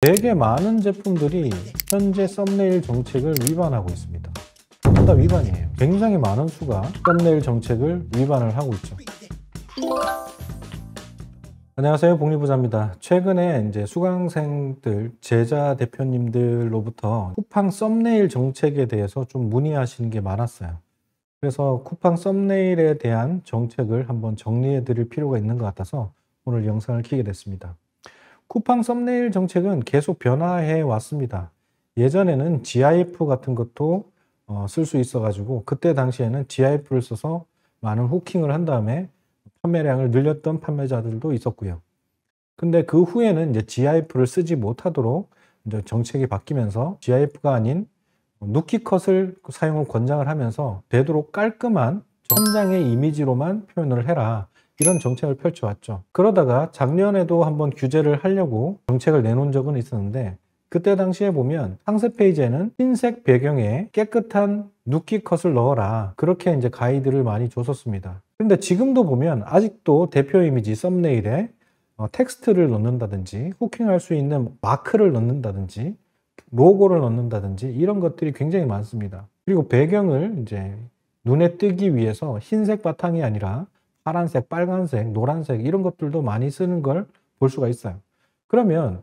되게 많은 제품들이 현재 썸네일 정책을 위반하고 있습니다. 전부 다 위반이에요. 굉장히 많은 수가 썸네일 정책을 위반을 하고 있죠. 안녕하세요, 복리부자입니다. 최근에 이제 수강생들, 제자 대표님들로부터 쿠팡 썸네일 정책에 대해서 좀 문의하시는 게 많았어요. 그래서 쿠팡 썸네일에 대한 정책을 한번 정리해 드릴 필요가 있는 것 같아서 오늘 영상을 켜게 됐습니다. 쿠팡 썸네일 정책은 계속 변화해 왔습니다. 예전에는 GIF 같은 것도 쓸 수 있어 가지고 그때 당시에는 GIF를 써서 많은 후킹을 한 다음에 판매량을 늘렸던 판매자들도 있었고요. 근데 그 후에는 이제 GIF를 쓰지 못하도록 이제 정책이 바뀌면서 GIF가 아닌 누키컷을 사용을 권장을 하면서 되도록 깔끔한 한 장의 이미지로만 표현을 해라, 이런 정책을 펼쳐왔죠. 그러다가 작년에도 한번 규제를 하려고 정책을 내놓은 적은 있었는데, 그때 당시에 보면 상세 페이지에는 흰색 배경에 깨끗한 누키컷을 넣어라, 그렇게 이제 가이드를 많이 줬었습니다. 그런데 지금도 보면 아직도 대표 이미지 썸네일에 텍스트를 넣는다든지 후킹할 수 있는 마크를 넣는다든지 로고를 넣는다든지 이런 것들이 굉장히 많습니다. 그리고 배경을 이제 눈에 띄기 위해서 흰색 바탕이 아니라 파란색, 빨간색, 노란색 이런 것들도 많이 쓰는 걸 볼 수가 있어요. 그러면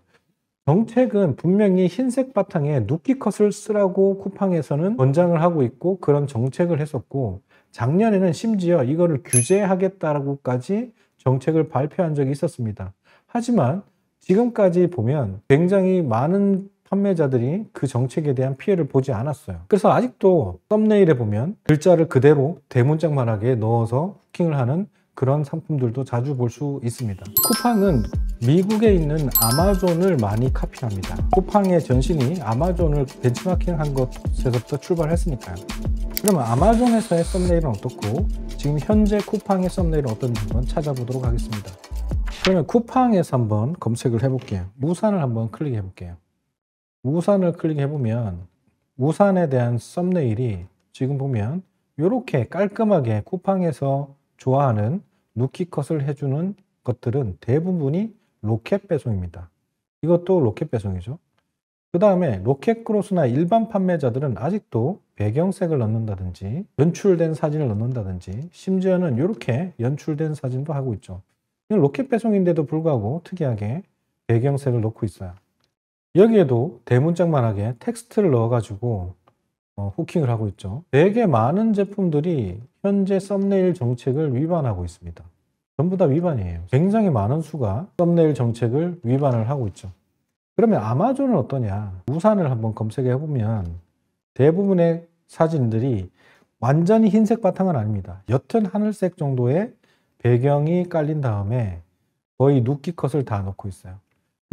정책은 분명히 흰색 바탕에 누키컷을 쓰라고 쿠팡에서는 권장을 하고 있고 그런 정책을 했었고, 작년에는 심지어 이거를 규제하겠다라고까지 정책을 발표한 적이 있었습니다. 하지만 지금까지 보면 굉장히 많은 판매자들이 그 정책에 대한 피해를 보지 않았어요. 그래서 아직도 썸네일에 보면 글자를 그대로 대문짝만하게 넣어서 후킹을 하는 그런 상품들도 자주 볼 수 있습니다. 쿠팡은 미국에 있는 아마존을 많이 카피합니다. 쿠팡의 전신이 아마존을 벤치마킹한 것에서부터 출발했으니까요. 그러면 아마존에서의 썸네일은 어떻고 지금 현재 쿠팡의 썸네일은 어떤지 한번 찾아보도록 하겠습니다. 그러면 쿠팡에서 한번 검색을 해볼게요. 우산을 한번 클릭해 볼게요. 우산을 클릭해 보면 우산에 대한 썸네일이 지금 보면 이렇게 깔끔하게 쿠팡에서 좋아하는 누키컷을 해주는 것들은 대부분이 로켓 배송입니다. 이것도 로켓 배송이죠. 그 다음에 로켓크로스나 일반 판매자들은 아직도 배경색을 넣는다든지 연출된 사진을 넣는다든지 심지어는 이렇게 연출된 사진도 하고 있죠. 이건 로켓 배송인데도 불구하고 특이하게 배경색을 넣고 있어요. 여기에도 대문짝만하게 텍스트를 넣어가지고 후킹을 하고 있죠. 되게 많은 제품들이 현재 썸네일 정책을 위반하고 있습니다. 전부 다 위반이에요. 굉장히 많은 수가 썸네일 정책을 위반을 하고 있죠. 그러면 아마존은 어떠냐? 우산을 한번 검색해 보면 대부분의 사진들이 완전히 흰색 바탕은 아닙니다. 옅은 하늘색 정도의 배경이 깔린 다음에 거의 누키컷을 다 넣고 있어요.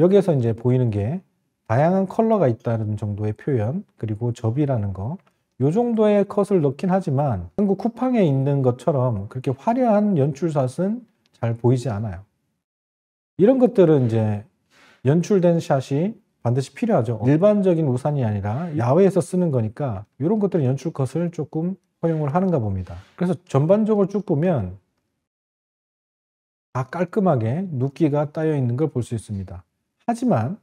여기에서 이제 보이는 게 다양한 컬러가 있다는 정도의 표현, 그리고 접이라는 거, 요 정도의 컷을 넣긴 하지만 한국 쿠팡에 있는 것처럼 그렇게 화려한 연출샷은 잘 보이지 않아요. 이런 것들은 이제 연출된 샷이 반드시 필요하죠. 일반적인 우산이 아니라 야외에서 쓰는 거니까 이런 것들은 연출 컷을 조금 허용을 하는가 봅니다. 그래서 전반적으로 쭉 보면 다 깔끔하게 눕기가 따여 있는 걸 볼 수 있습니다. 하지만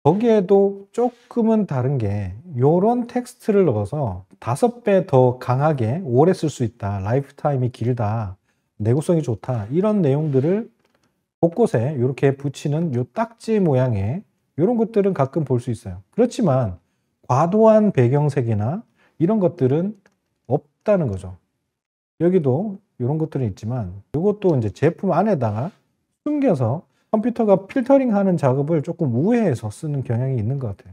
거기에도 조금은 다른 게 이런 텍스트를 넣어서 5배 더 강하게 오래 쓸 수 있다, 라이프 타임이 길다, 내구성이 좋다, 이런 내용들을 곳곳에 이렇게 붙이는 요 딱지 모양의 이런 것들은 가끔 볼 수 있어요. 그렇지만 과도한 배경색이나 이런 것들은 없다는 거죠. 여기도 이런 것들은 있지만 이것도 이제 제품 안에다가 숨겨서 컴퓨터가 필터링 하는 작업을 조금 우회해서 쓰는 경향이 있는 것 같아요.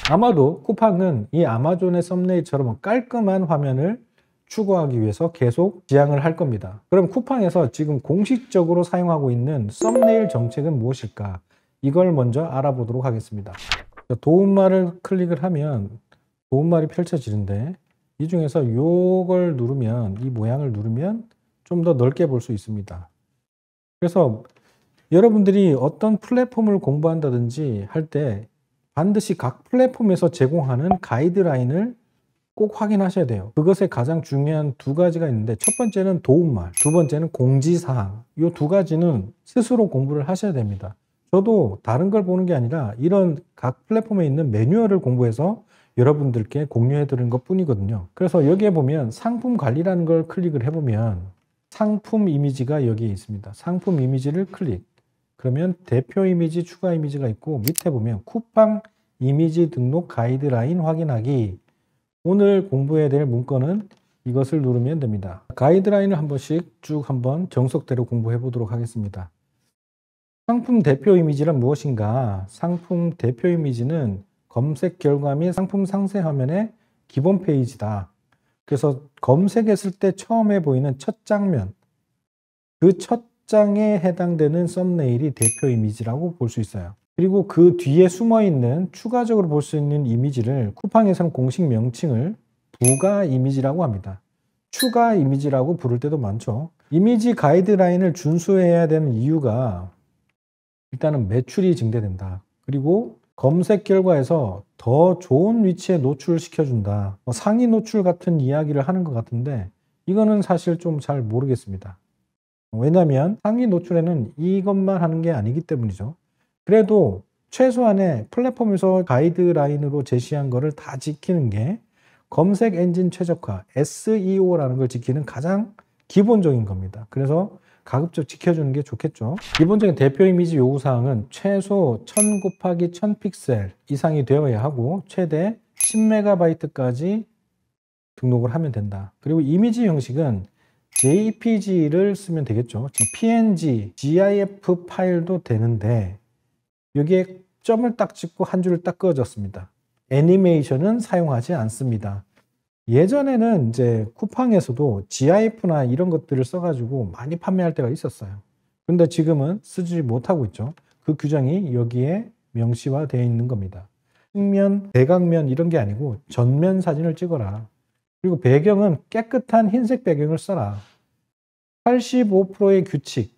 아마도 쿠팡은 이 아마존의 썸네일처럼 깔끔한 화면을 추구하기 위해서 계속 지향을 할 겁니다. 그럼 쿠팡에서 지금 공식적으로 사용하고 있는 썸네일 정책은 무엇일까? 이걸 먼저 알아보도록 하겠습니다. 도움말을 클릭을 하면 도움말이 펼쳐지는데, 이 중에서 이걸 누르면, 이 모양을 누르면 좀 더 넓게 볼 수 있습니다. 그래서 여러분들이 어떤 플랫폼을 공부한다든지 할 때 반드시 각 플랫폼에서 제공하는 가이드라인을 꼭 확인하셔야 돼요. 그것에 가장 중요한 두 가지가 있는데, 첫 번째는 도움말, 두 번째는 공지사항. 이 두 가지는 스스로 공부를 하셔야 됩니다. 저도 다른 걸 보는 게 아니라 이런 각 플랫폼에 있는 매뉴얼을 공부해서 여러분들께 공유해 드리는 것 뿐이거든요. 그래서 여기에 보면 상품 관리라는 걸 클릭을 해보면 상품 이미지가 여기에 있습니다. 상품 이미지를 클릭. 그러면 대표 이미지, 추가 이미지가 있고 밑에 보면 쿠팡 이미지 등록 가이드라인 확인하기. 오늘 공부해야 될 문건은 이것을 누르면 됩니다. 가이드라인을 한 번씩 쭉 한번 정석대로 공부해 보도록 하겠습니다. 상품 대표 이미지란 무엇인가? 상품 대표 이미지는 검색 결과 및 상품 상세 화면의 기본 페이지다. 그래서 검색했을 때 처음에 보이는 첫 장면, 그 첫 장에 해당되는 썸네일이 대표 이미지라고 볼 수 있어요. 그리고 그 뒤에 숨어 있는 추가적으로 볼 수 있는 이미지를 쿠팡에서는 공식 명칭을 부가 이미지라고 합니다. 추가 이미지라고 부를 때도 많죠. 이미지 가이드라인을 준수해야 되는 이유가 일단은 매출이 증대된다. 그리고 검색 결과에서 더 좋은 위치에 노출을 시켜준다. 상위 노출 같은 이야기를 하는 것 같은데 이거는 사실 좀 잘 모르겠습니다. 왜냐하면 상위 노출에는 이것만 하는 게 아니기 때문이죠. 그래도 최소한의 플랫폼에서 가이드라인으로 제시한 거를 다 지키는 게 검색 엔진 최적화, SEO라는 걸 지키는 가장 기본적인 겁니다. 그래서 가급적 지켜주는 게 좋겠죠. 기본적인 대표 이미지 요구사항은 최소 1000 곱하기 1000 픽셀 이상이 되어야 하고 최대 10MB까지 등록을 하면 된다. 그리고 이미지 형식은 JPG를 쓰면 되겠죠. PNG, GIF 파일도 되는데 여기에 점을 딱 찍고 한 줄을 딱 그어줬습니다. 애니메이션은 사용하지 않습니다. 예전에는 이제 쿠팡에서도 GIF나 이런 것들을 써가지고 많이 판매할 때가 있었어요. 그런데 지금은 쓰지 못하고 있죠. 그 규정이 여기에 명시화되어 있는 겁니다. 측면, 대각면 이런 게 아니고 전면 사진을 찍어라. 그리고 배경은 깨끗한 흰색 배경을 써라. 85%의 규칙.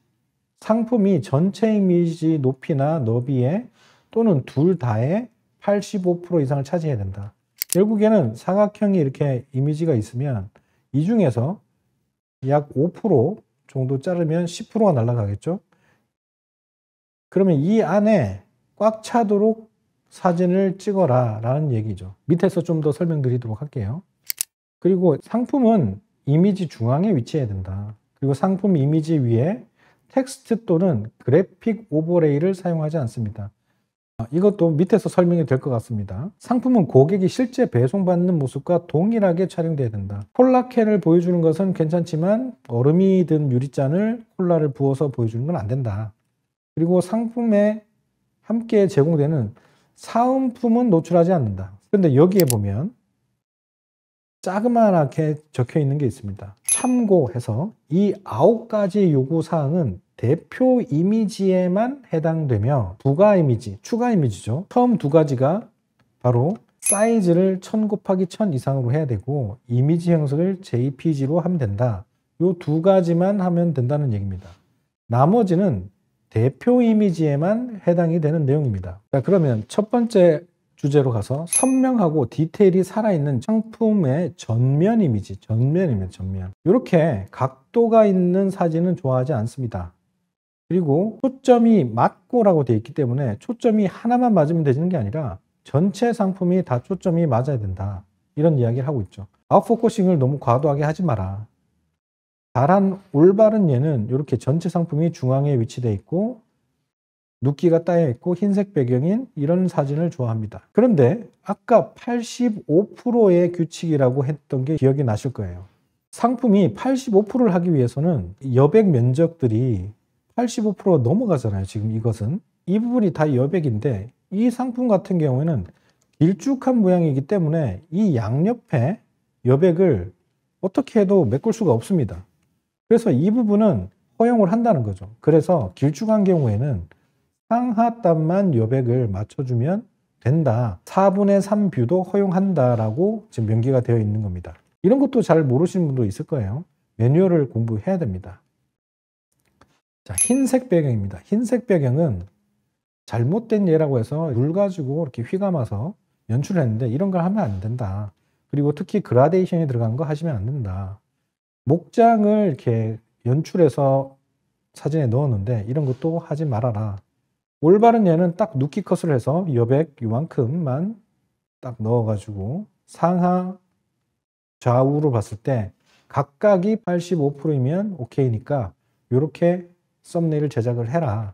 상품이 전체 이미지 높이나 너비에 또는 둘 다의 85% 이상을 차지해야 된다. 결국에는 사각형이 이렇게 이미지가 있으면 이 중에서 약 5% 정도 자르면 10%가 날아가겠죠. 그러면 이 안에 꽉 차도록 사진을 찍어라 라는 얘기죠. 밑에서 좀 더 설명드리도록 할게요. 그리고 상품은 이미지 중앙에 위치해야 된다. 그리고 상품 이미지 위에 텍스트 또는 그래픽 오버레이를 사용하지 않습니다. 이것도 밑에서 설명이 될 것 같습니다. 상품은 고객이 실제 배송받는 모습과 동일하게 촬영돼야 된다. 콜라캔을 보여주는 것은 괜찮지만 얼음이 든 유리잔을 콜라를 부어서 보여주는 건 안 된다. 그리고 상품에 함께 제공되는 사은품은 노출하지 않는다. 그런데 여기에 보면 자그마하게 적혀 있는 게 있습니다. 참고해서 이 9가지 요구사항은 대표 이미지에만 해당되며 부가 이미지, 추가 이미지죠. 처음 두 가지가 바로 사이즈를 1000 곱하기 1000 이상으로 해야 되고 이미지 형식을 JPG로 하면 된다. 이 두 가지만 하면 된다는 얘기입니다. 나머지는 대표 이미지에만 해당이 되는 내용입니다. 자, 그러면 첫 번째 주제로 가서 선명하고 디테일이 살아있는 상품의 전면 이미지, 전면. 이렇게 각도가 있는 사진은 좋아하지 않습니다. 그리고 초점이 맞고라고 되어 있기 때문에 초점이 하나만 맞으면 되는 게 아니라 전체 상품이 다 초점이 맞아야 된다. 이런 이야기를 하고 있죠. 아웃포커싱을 너무 과도하게 하지 마라. 잘한 올바른 예는 이렇게 전체 상품이 중앙에 위치되어 있고 눕기가 따여 있고 흰색 배경인 이런 사진을 좋아합니다. 그런데 아까 85%의 규칙이라고 했던 게 기억이 나실 거예요. 상품이 85%를 하기 위해서는 여백 면적들이 85% 넘어가잖아요. 지금 이것은 이 부분이 다 여백인데 이 상품 같은 경우에는 길쭉한 모양이기 때문에 이 양옆에 여백을 어떻게 해도 메꿀 수가 없습니다. 그래서 이 부분은 허용을 한다는 거죠. 그래서 길쭉한 경우에는 상하단만 여백을 맞춰주면 된다. 4분의 3 뷰도 허용한다라고 지금 명기가 되어 있는 겁니다. 이런 것도 잘 모르시는 분도 있을 거예요. 매뉴얼을 공부해야 됩니다. 자, 흰색 배경입니다. 흰색 배경은 잘못된 예라고 해서 물 가지고 이렇게 휘감아서 연출을 했는데 이런 걸 하면 안 된다. 그리고 특히 그라데이션이 들어간 거 하시면 안 된다. 목장을 이렇게 연출해서 사진에 넣었는데 이런 것도 하지 말아라. 올바른 예는 딱 눕기 컷을 해서 여백 요만큼만 딱 넣어가지고 상하 좌우로 봤을 때 각각이 85%이면 오케이니까 이렇게 썸네일을 제작을 해라.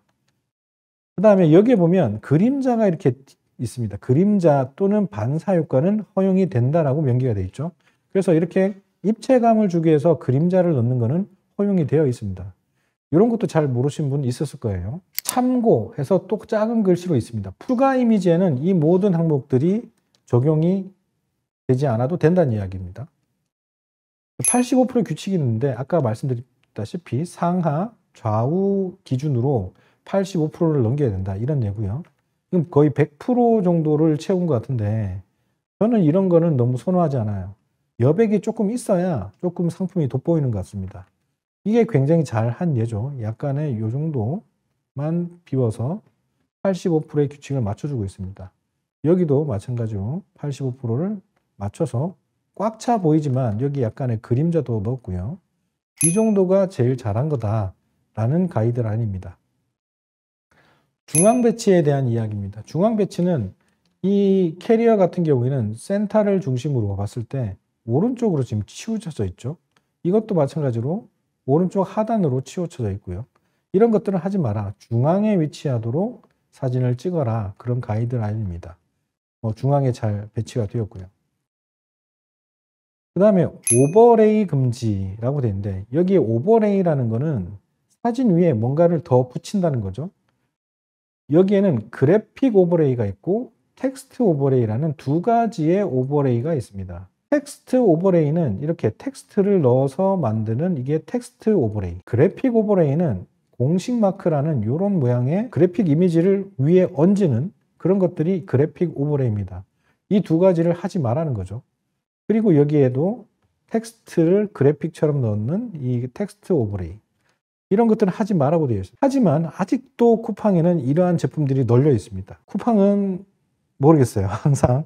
그 다음에 여기에 보면 그림자가 이렇게 있습니다. 그림자 또는 반사 효과는 허용이 된다라고 명기가 되어 있죠. 그래서 이렇게 입체감을 주기 위해서 그림자를 넣는 것은 허용이 되어 있습니다. 이런 것도 잘 모르신 분 있었을 거예요. 참고해서 또 작은 글씨로 있습니다. 추가 이미지에는 이 모든 항목들이 적용이 되지 않아도 된다는 이야기입니다. 85% 규칙이 있는데 아까 말씀드렸다시피 상하 좌우 기준으로 85%를 넘겨야 된다 이런 예고요. 그럼 거의 100% 정도를 채운 것 같은데 저는 이런 거는 너무 선호하지 않아요. 여백이 조금 있어야 조금 상품이 돋보이는 것 같습니다. 이게 굉장히 잘한 예죠. 약간의 요 정도만 비워서 85%의 규칙을 맞춰주고 있습니다. 여기도 마찬가지로 85%를 맞춰서 꽉 차 보이지만 여기 약간의 그림자도 넣었고요. 이 정도가 제일 잘한 거다라는 가이드라인입니다. 중앙 배치에 대한 이야기입니다. 중앙 배치는 이 캐리어 같은 경우에는 센터를 중심으로 봤을 때 오른쪽으로 지금 치우쳐져 있죠. 이것도 마찬가지로 오른쪽 하단으로 치우쳐져 있고요. 이런 것들은 하지 마라. 중앙에 위치하도록 사진을 찍어라. 그런 가이드라인입니다. 중앙에 잘 배치가 되었고요. 그 다음에 오버레이 금지라고 되어 있는데 여기에 오버레이라는 거는 사진 위에 뭔가를 더 붙인다는 거죠. 여기에는 그래픽 오버레이가 있고 텍스트 오버레이라는 두 가지의 오버레이가 있습니다. 텍스트 오버레이는 이렇게 텍스트를 넣어서 만드는 이게 텍스트 오버레이. 그래픽 오버레이는 공식 마크라는 이런 모양의 그래픽 이미지를 위에 얹는 그런 것들이 그래픽 오버레이입니다. 이 두 가지를 하지 말라는 거죠. 그리고 여기에도 텍스트를 그래픽처럼 넣는 이 텍스트 오버레이. 이런 것들은 하지 말라고 되어 있어요. 하지만 아직도 쿠팡에는 이러한 제품들이 널려 있습니다. 쿠팡은 모르겠어요. 항상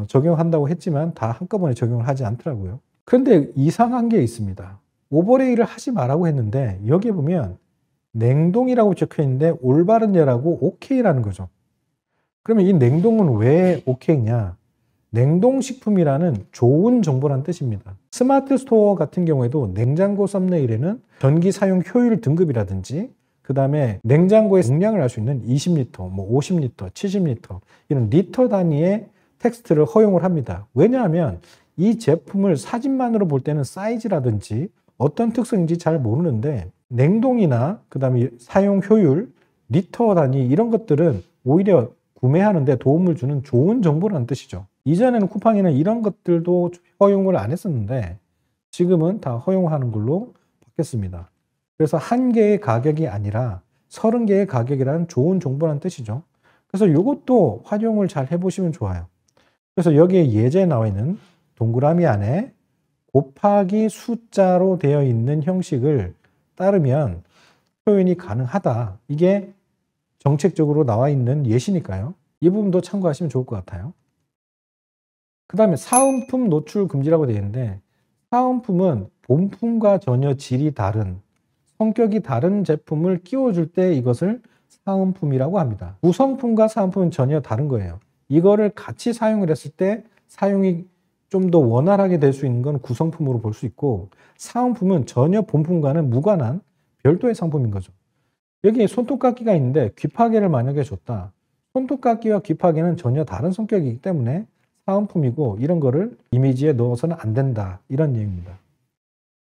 적용한다고 했지만 다 한꺼번에 적용을 하지 않더라고요. 그런데 이상한 게 있습니다. 오버레이를 하지 말라고 했는데 여기에 보면 냉동이라고 적혀 있는데 올바른 예라고 오케이라는 거죠. 그러면 이 냉동은 왜 오케이냐? 냉동식품이라는 좋은 정보란 뜻입니다. 스마트 스토어 같은 경우에도 냉장고 썸네일에는 전기 사용 효율 등급이라든지 그 다음에 냉장고의 용량을 알 수 있는 20리터, 50리터, 70리터 이런 리터 단위의 텍스트를 허용을 합니다. 왜냐하면 이 제품을 사진만으로 볼 때는 사이즈라든지 어떤 특성인지 잘 모르는데 냉동이나 그 다음에 사용 효율, 리터 단위 이런 것들은 오히려 구매하는데 도움을 주는 좋은 정보라는 뜻이죠. 이전에는 쿠팡에는 이런 것들도 허용을 안 했었는데 지금은 다 허용하는 걸로 바뀌었습니다. 그래서 한 개의 가격이 아니라 30개의 가격이라는 좋은 정보라는 뜻이죠. 그래서 이것도 활용을 잘 해보시면 좋아요. 그래서 여기에 예제에 나와 있는 동그라미 안에 곱하기 숫자로 되어 있는 형식을 따르면 표현이 가능하다. 이게 정책적으로 나와 있는 예시니까요. 이 부분도 참고하시면 좋을 것 같아요. 그 다음에 사은품 노출 금지라고 되어 있는데 사은품은 본품과 전혀 질이 다른 성격이 다른 제품을 끼워줄 때 이것을 사은품이라고 합니다. 구성품과 사은품은 전혀 다른 거예요. 이거를 같이 사용을 했을 때 사용이 좀 더 원활하게 될 수 있는 건 구성품으로 볼 수 있고 사은품은 전혀 본품과는 무관한 별도의 상품인 거죠. 여기 손톱깎이가 있는데 귀파개를 만약에 줬다. 손톱깎이와 귀파개는 전혀 다른 성격이기 때문에 사은품이고 이런 거를 이미지에 넣어서는 안 된다. 이런 얘기입니다.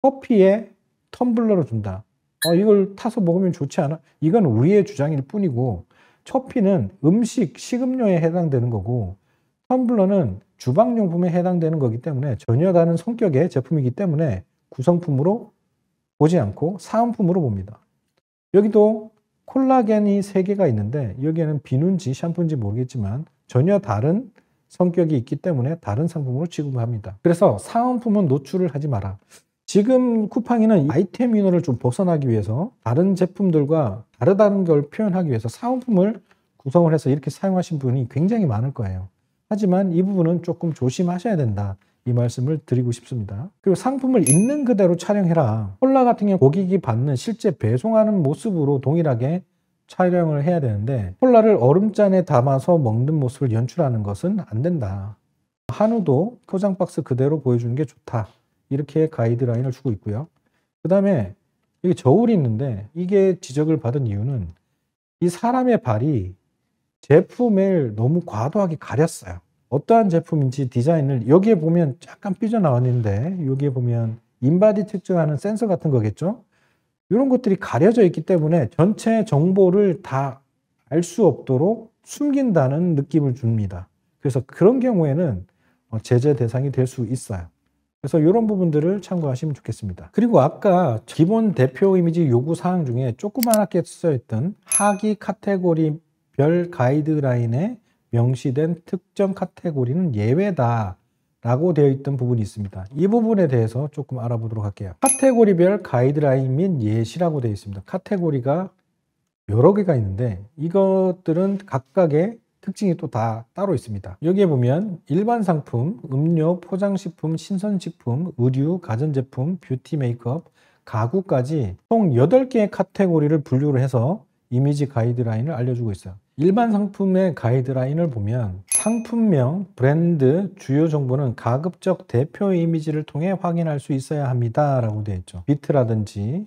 커피에 텀블러를 준다. 이걸 타서 먹으면 좋지 않아? 이건 우리의 주장일 뿐이고 커피는 음식, 식음료에 해당되는 거고 텀블러는 주방용품에 해당되는 거기 때문에 전혀 다른 성격의 제품이기 때문에 구성품으로 보지 않고 사은품으로 봅니다. 여기도 콜라겐이 3개가 있는데 여기에는 비누인지 샴푸인지 모르겠지만 전혀 다른 성격이 있기 때문에 다른 상품으로 취급합니다. 그래서 사은품은 노출을 하지 마라. 지금 쿠팡이는 아이템 인원을 좀 벗어나기 위해서 다른 제품들과 다르다는 걸 표현하기 위해서 사은품을 구성을 해서 이렇게 사용하신 분이 굉장히 많을 거예요. 하지만 이 부분은 조금 조심하셔야 된다. 이 말씀을 드리고 싶습니다. 그리고 상품을 있는 그대로 촬영해라. 콜라 같은 경우 고객이 받는 실제 배송하는 모습으로 동일하게 촬영을 해야 되는데 콜라를 얼음잔에 담아서 먹는 모습을 연출하는 것은 안 된다. 한우도 포장 박스 그대로 보여주는 게 좋다. 이렇게 가이드라인을 주고 있고요. 그 다음에 여기 저울이 있는데 이게 지적을 받은 이유는 이 사람의 발이 제품을 너무 과도하게 가렸어요. 어떠한 제품인지 디자인을 여기에 보면 약간 삐져나왔는데 여기에 보면 인바디 측정하는 센서 같은 거겠죠. 이런 것들이 가려져 있기 때문에 전체 정보를 다 알 수 없도록 숨긴다는 느낌을 줍니다. 그래서 그런 경우에는 제재 대상이 될 수 있어요. 그래서 이런 부분들을 참고하시면 좋겠습니다. 그리고 아까 기본 대표 이미지 요구 사항 중에 조그맣게 써있던 하기 카테고리별 가이드라인에 명시된 특정 카테고리는 예외다 라고 되어 있던 부분이 있습니다. 이 부분에 대해서 조금 알아보도록 할게요. 카테고리별 가이드라인 및 예시라고 되어 있습니다. 카테고리가 여러 개가 있는데 이것들은 각각의 특징이 또 다 따로 있습니다. 여기에 보면 일반 상품, 음료, 포장식품, 신선식품, 의류, 가전제품, 뷰티 메이크업, 가구까지 총 8개의 카테고리를 분류를 해서 이미지 가이드라인을 알려주고 있어요. 일반 상품의 가이드라인을 보면 상품명, 브랜드, 주요 정보는 가급적 대표 이미지를 통해 확인할 수 있어야 합니다 라고 되어 있죠. 비트라든지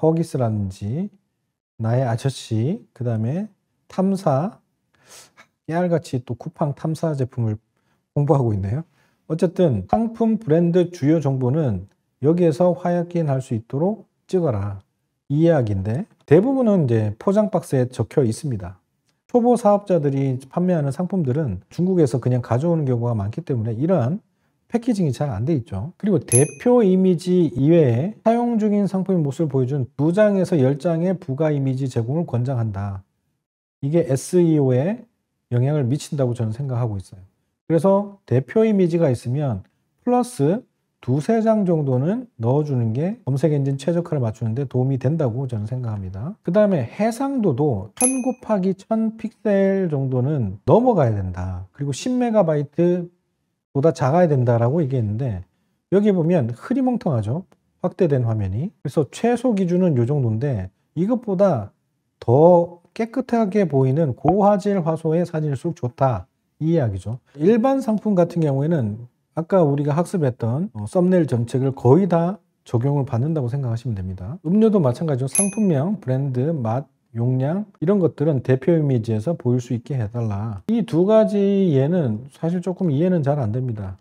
허기스라든지 나의 아저씨, 그 다음에 탐사, 깨알같이 또 쿠팡 탐사 제품을 홍보하고 있네요. 어쨌든 상품 브랜드 주요 정보는 여기에서 확인할 수 있도록 찍어라. 이 이야기인데 대부분은 이제 포장 박스에 적혀 있습니다. 초보 사업자들이 판매하는 상품들은 중국에서 그냥 가져오는 경우가 많기 때문에 이러한 패키징이 잘 안 돼 있죠. 그리고 대표 이미지 이외에 사용 중인 상품의 모습을 보여준 2장에서 10장의 부가 이미지 제공을 권장한다. 이게 SEO에 영향을 미친다고 저는 생각하고 있어요. 그래서 대표 이미지가 있으면 플러스 2~3장 정도는 넣어주는 게 검색 엔진 최적화를 맞추는데 도움이 된다고 저는 생각합니다. 그 다음에 해상도도 1000 곱하기 1000 픽셀 정도는 넘어가야 된다. 그리고 10MB 보다 작아야 된다라고 얘기했는데 여기 보면 흐리멍텅하죠. 확대된 화면이. 그래서 최소 기준은 이 정도인데 이것보다 더 깨끗하게 보이는 고화질 화소의 사진일수록 좋다. 이 이야기죠. 일반 상품 같은 경우에는 아까 우리가 학습했던 썸네일 정책을 거의 다 적용을 받는다고 생각하시면 됩니다. 음료도 마찬가지로 상품명, 브랜드, 맛, 용량 이런 것들은 대표 이미지에서 보일 수 있게 해달라. 이 2가지 예는 사실 조금 이해는 잘 안 됩니다.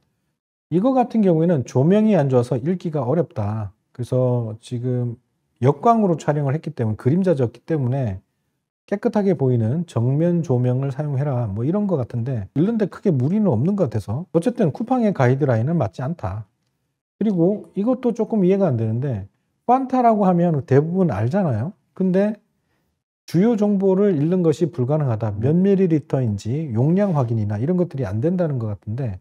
이거 같은 경우에는 조명이 안 좋아서 읽기가 어렵다. 그래서 지금 역광으로 촬영을 했기 때문에 그림자졌기 때문에 깨끗하게 보이는 정면 조명을 사용해라 뭐 이런 것 같은데 읽는데 크게 무리는 없는 것 같아서 어쨌든 쿠팡의 가이드라인은 맞지 않다. 그리고 이것도 조금 이해가 안 되는데 판타라고 하면 대부분 알잖아요. 근데 주요 정보를 읽는 것이 불가능하다. 몇 밀리리터인지 용량 확인이나 이런 것들이 안 된다는 것 같은데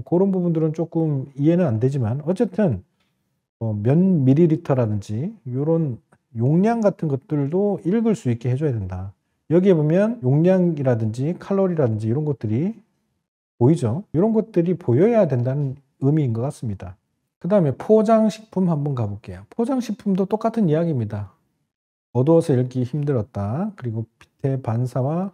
그런 부분들은 조금 이해는 안 되지만 어쨌든 몇 밀리리터라든지 이런 용량 같은 것들도 읽을 수 있게 해줘야 된다. 여기에 보면 용량이라든지 칼로리라든지 이런 것들이 보이죠. 이런 것들이 보여야 된다는 의미인 것 같습니다. 그 다음에 포장식품 한번 가볼게요. 포장식품도 똑같은 이야기입니다. 어두워서 읽기 힘들었다. 그리고 밑에 반사와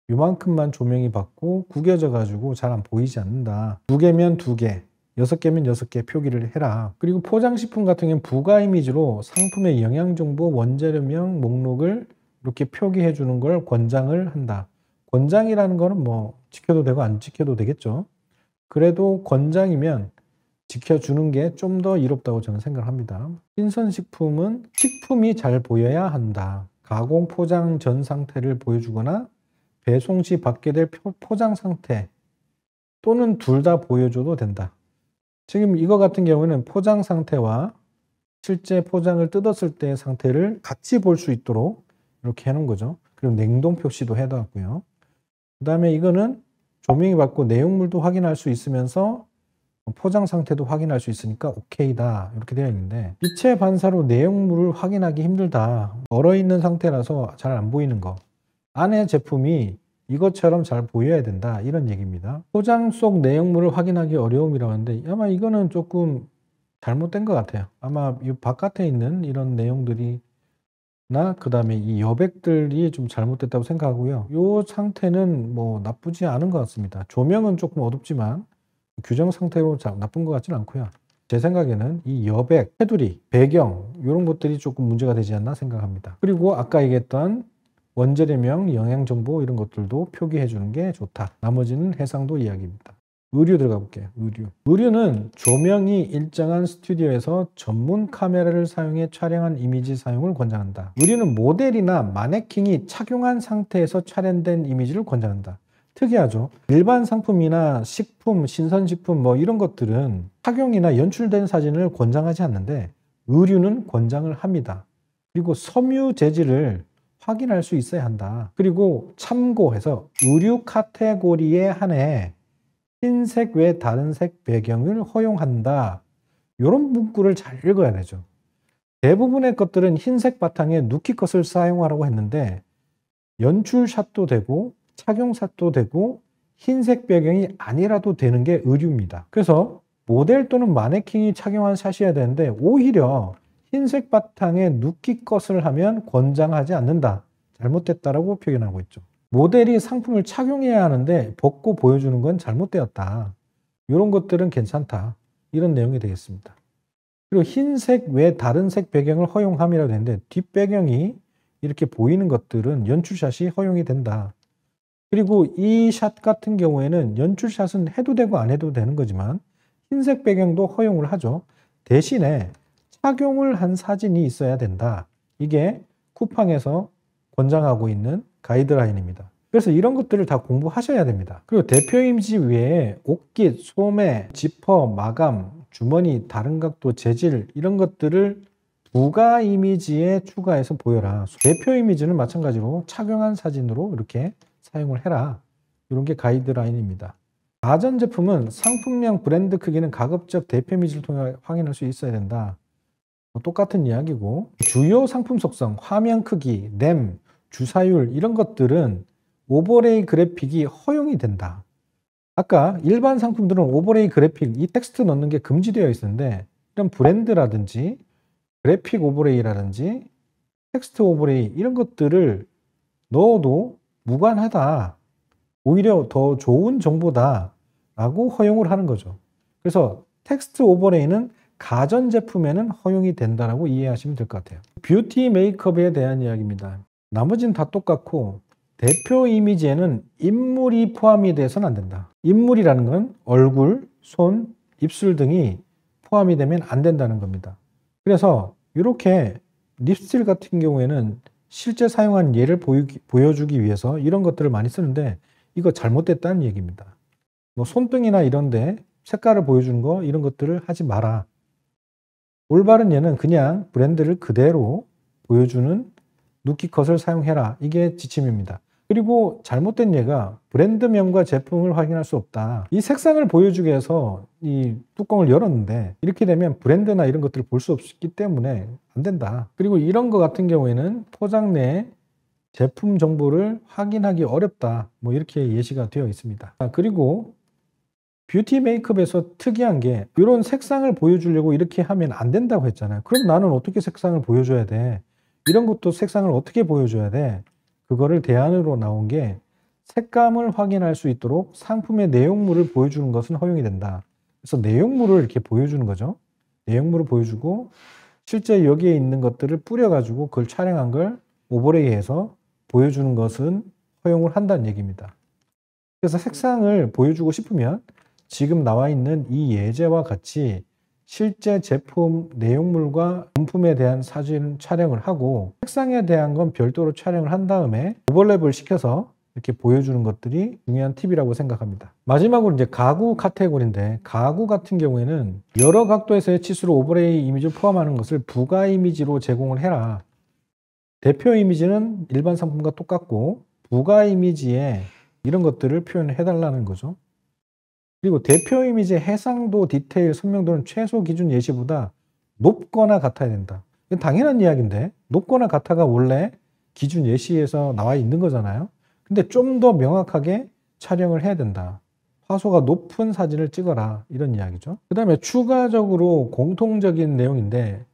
요만큼만 조명이 받고 구겨져 가지고 잘 안 보이지 않는다. 2개면 2개, 6개면 6개 표기를 해라. 그리고 포장식품 같은 경우는 부가 이미지로 상품의 영양정보, 원재료명, 목록을 이렇게 표기해 주는 걸 권장을 한다. 권장이라는 거는 뭐 지켜도 되고 안 지켜도 되겠죠. 그래도 권장이면 지켜주는 게 좀 더 이롭다고 저는 생각합니다. 신선식품은 식품이 잘 보여야 한다. 가공 포장 전 상태를 보여주거나 배송 시 받게 될 포장 상태 또는 둘 다 보여줘도 된다. 지금 이거 같은 경우는 포장 상태와 실제 포장을 뜯었을 때의 상태를 같이 볼 수 있도록 이렇게 해놓은 거죠. 그리고 냉동 표시도 해놨고요. 그 다음에 이거는 조명이 받고 내용물도 확인할 수 있으면서 포장 상태도 확인할 수 있으니까 오케이다 이렇게 되어 있는데 빛의 반사로 내용물을 확인하기 힘들다. 얼어있는 상태라서 잘 안 보이는 거. 안에 제품이 이것처럼 잘 보여야 된다 이런 얘기입니다. 포장 속 내용물을 확인하기 어려움이라고 하는데 아마 이거는 조금 잘못된 것 같아요. 아마 이 바깥에 있는 이런 내용들이 그다음에 이 여백들이 좀 잘못됐다고 생각하고요. 요 상태는 뭐 나쁘지 않은 것 같습니다. 조명은 조금 어둡지만 규정 상태로 나쁜 것 같지는 않고요. 제 생각에는 이 여백, 테두리, 배경 이런 것들이 조금 문제가 되지 않나 생각합니다. 그리고 아까 얘기했던 원재료명, 영양정보 이런 것들도 표기해 주는 게 좋다. 나머지는 해상도 이야기입니다. 의류 들어가 볼게요. 의류는 조명이 일정한 스튜디오에서 전문 카메라를 사용해 촬영한 이미지 사용을 권장한다. 의류는 모델이나 마네킹이 착용한 상태에서 촬영된 이미지를 권장한다. 특이하죠. 일반 상품이나 식품, 신선식품 뭐 이런 것들은 착용이나 연출된 사진을 권장하지 않는데 의류는 권장을 합니다. 그리고 섬유 재질을 확인할 수 있어야 한다. 그리고 참고해서 의류 카테고리에 한해 흰색 외 다른 색 배경을 허용한다. 이런 문구를 잘 읽어야 되죠. 대부분의 것들은 흰색 바탕에 누키컷을 사용하라고 했는데 연출샷도 되고 착용샷도 되고 흰색 배경이 아니라도 되는 게 의류입니다. 그래서 모델 또는 마네킹이 착용한 샷이어야 되는데 오히려 흰색 바탕에 누키컷을 하면 권장하지 않는다. 잘못됐다라고 표현하고 있죠. 모델이 상품을 착용해야 하는데 벗고 보여주는 건 잘못되었다. 이런 것들은 괜찮다. 이런 내용이 되겠습니다. 그리고 흰색 외 다른 색 배경을 허용함이라고 되는데 뒷배경이 이렇게 보이는 것들은 연출샷이 허용이 된다. 그리고 이 샷 같은 경우에는 연출샷은 해도 되고 안 해도 되는 거지만 흰색 배경도 허용을 하죠. 대신에 착용을 한 사진이 있어야 된다. 이게 쿠팡에서 권장하고 있는 가이드라인입니다. 그래서 이런 것들을 다 공부하셔야 됩니다. 그리고 대표 이미지 외에 옷깃, 소매, 지퍼, 마감, 주머니, 다른 각도, 재질 이런 것들을 부가 이미지에 추가해서 보여라. 대표 이미지는 마찬가지로 착용한 사진으로 이렇게 사용을 해라. 이런 게 가이드라인입니다. 가전제품은 상품명 브랜드 크기는 가급적 대표 이미지를 통해 확인할 수 있어야 된다. 똑같은 이야기고 주요 상품 속성, 화면 크기, 램, 주사율 이런 것들은 오버레이 그래픽이 허용이 된다. 아까 일반 상품들은 오버레이 그래픽, 이 텍스트 넣는 게 금지되어 있었는데 이런 브랜드라든지 그래픽 오버레이라든지 텍스트 오버레이 이런 것들을 넣어도 무관하다. 오히려 더 좋은 정보다 라고 허용을 하는 거죠. 그래서 텍스트 오버레이는 가전제품에는 허용이 된다라고 이해하시면 될 것 같아요. 뷰티 메이크업에 대한 이야기입니다. 나머지는 다 똑같고 대표 이미지에는 인물이 포함이 돼서는 안 된다. 인물이라는 건 얼굴, 손, 입술 등이 포함이 되면 안 된다는 겁니다. 그래서 이렇게 립스틱 같은 경우에는 실제 사용한 예를 보여주기 위해서 이런 것들을 많이 쓰는데 이거 잘못됐다는 얘기입니다. 뭐 손등이나 이런데 색깔을 보여주는 거 이런 것들을 하지 마라. 올바른 예는 그냥 브랜드를 그대로 보여주는 누키컷을 사용해라. 이게 지침입니다. 그리고 잘못된 예가 브랜드명과 제품을 확인할 수 없다. 이 색상을 보여주기 위해서 이 뚜껑을 열었는데 이렇게 되면 브랜드나 이런 것들을 볼 수 없기 때문에 안 된다. 그리고 이런 거 같은 경우에는 포장 내에 제품 정보를 확인하기 어렵다. 뭐 이렇게 예시가 되어 있습니다. 그리고 뷰티 메이크업에서 특이한 게 이런 색상을 보여주려고 이렇게 하면 안 된다고 했잖아요. 그럼 나는 어떻게 색상을 보여줘야 돼? 이런 것도 색상을 어떻게 보여줘야 돼? 그거를 대안으로 나온 게 색감을 확인할 수 있도록 상품의 내용물을 보여주는 것은 허용이 된다. 그래서 내용물을 이렇게 보여주는 거죠. 내용물을 보여주고 실제 여기에 있는 것들을 뿌려가지고 그걸 촬영한 걸 오버레이해서 보여주는 것은 허용을 한다는 얘기입니다. 그래서 색상을 보여주고 싶으면 지금 나와 있는 이 예제와 같이 실제 제품 내용물과 본품에 대한 사진 촬영을 하고 색상에 대한 건 별도로 촬영을 한 다음에 오버랩을 시켜서 이렇게 보여주는 것들이 중요한 팁이라고 생각합니다. 마지막으로 이제 가구 카테고리인데 가구 같은 경우에는 여러 각도에서의 치수로 오버레이 이미지를 포함하는 것을 부가 이미지로 제공을 해라. 대표 이미지는 일반 상품과 똑같고 부가 이미지에 이런 것들을 표현해 달라는 거죠. 그리고 대표 이미지의 해상도, 디테일, 선명도는 최소 기준 예시보다 높거나 같아야 된다. 이건 당연한 이야기인데 높거나 같아가 원래 기준 예시에서 나와 있는 거잖아요. 근데 좀 더 명확하게 촬영을 해야 된다. 화소가 높은 사진을 찍어라. 이런 이야기죠. 그 다음에 추가적으로 공통적인 내용인데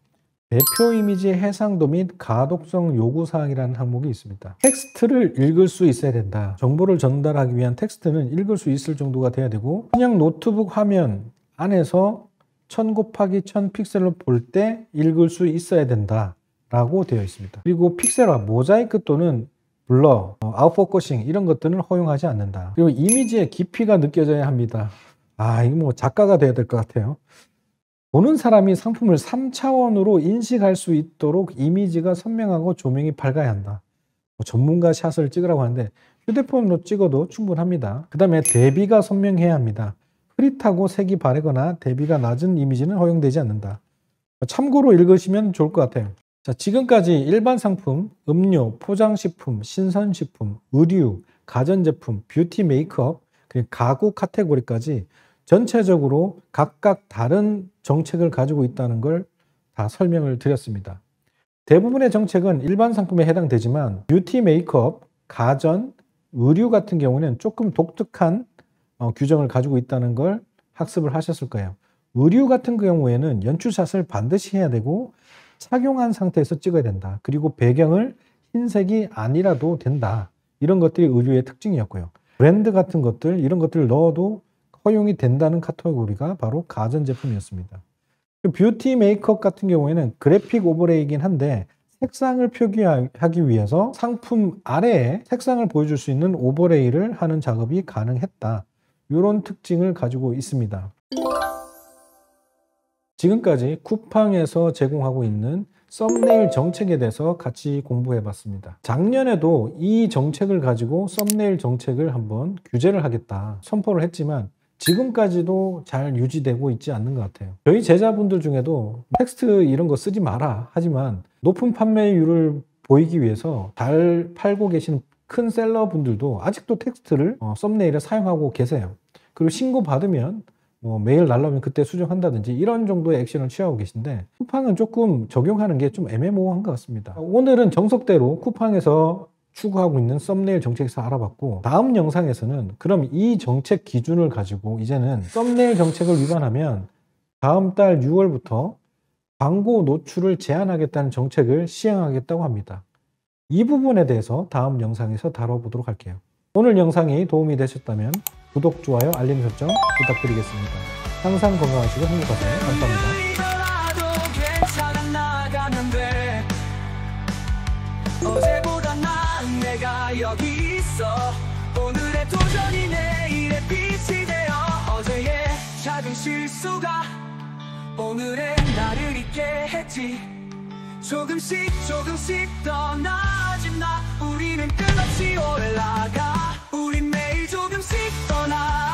대표 이미지의 해상도 및 가독성 요구사항이라는 항목이 있습니다. 텍스트를 읽을 수 있어야 된다. 정보를 전달하기 위한 텍스트는 읽을 수 있을 정도가 돼야 되고, 그냥 노트북 화면 안에서 1000 곱하기 1000 픽셀로 볼 때 읽을 수 있어야 된다 라고 되어 있습니다. 그리고 픽셀화, 모자이크 또는 블러, 아웃포커싱 이런 것들은 허용하지 않는다. 그리고 이미지의 깊이가 느껴져야 합니다. 이거 뭐 작가가 돼야 될 것 같아요. 보는 사람이 상품을 3차원으로 인식할 수 있도록 이미지가 선명하고 조명이 밝아야 한다. 전문가 샷을 찍으라고 하는데 휴대폰으로 찍어도 충분합니다. 그 다음에 대비가 선명해야 합니다. 흐릿하고 색이 바래거나 대비가 낮은 이미지는 허용되지 않는다. 참고로 읽으시면 좋을 것 같아요. 자, 지금까지 일반 상품, 음료, 포장식품, 신선식품, 의류, 가전제품, 뷰티 메이크업, 그리고 가구 카테고리까지 전체적으로 각각 다른 정책을 가지고 있다는 걸 다 설명을 드렸습니다. 대부분의 정책은 일반 상품에 해당되지만 뷰티 메이크업, 가전, 의류 같은 경우는 조금 독특한 규정을 가지고 있다는 걸 학습을 하셨을 거예요. 의류 같은 경우에는 연출샷을 반드시 해야 되고 착용한 상태에서 찍어야 된다. 그리고 배경을 흰색이 아니라도 된다. 이런 것들이 의류의 특징이었고요. 브랜드 같은 것들, 이런 것들을 넣어도 허용이 된다는 카테고리가 바로 가전제품이었습니다. 뷰티 메이크업 같은 경우에는 그래픽 오버레이긴 한데 색상을 표기하기 위해서 상품 아래에 색상을 보여줄 수 있는 오버레이를 하는 작업이 가능했다. 이런 특징을 가지고 있습니다. 지금까지 쿠팡에서 제공하고 있는 썸네일 정책에 대해서 같이 공부해 봤습니다. 작년에도 이 정책을 가지고 썸네일 정책을 한번 규제를 하겠다 선포를 했지만 지금까지도 잘 유지되고 있지 않는 것 같아요. 저희 제자분들 중에도 텍스트 이런 거 쓰지 마라 하지만 높은 판매율을 보이기 위해서 잘 팔고 계시는 큰 셀러분들도 아직도 텍스트를 썸네일에 사용하고 계세요. 그리고 신고받으면 메일 날라오면 그때 수정한다든지 이런 정도의 액션을 취하고 계신데 쿠팡은 조금 적용하는 게 좀 애매모호한 것 같습니다. 오늘은 정석대로 쿠팡에서 추구하고 있는 썸네일 정책에서 알아봤고 다음 영상에서는 그럼 이 정책 기준을 가지고 이제는 썸네일 정책을 위반하면 다음 달 6월부터 광고 노출을 제한하겠다는 정책을 시행하겠다고 합니다. 이 부분에 대해서 다음 영상에서 다뤄보도록 할게요. 오늘 영상이 도움이 되셨다면 구독, 좋아요, 알림 설정 부탁드리겠습니다. 항상 건강하시고 행복하세요. 감사합니다. 어제보다 나은 내가 여기 있어. 오늘의 도전이 내일의 빛이 되어 어제의 작은 실수가 오늘의 나를 있게 했지. 조금씩 더 나아진 나. 우리는 끝없이 올라가. 우린 매일 조금씩 더 나아.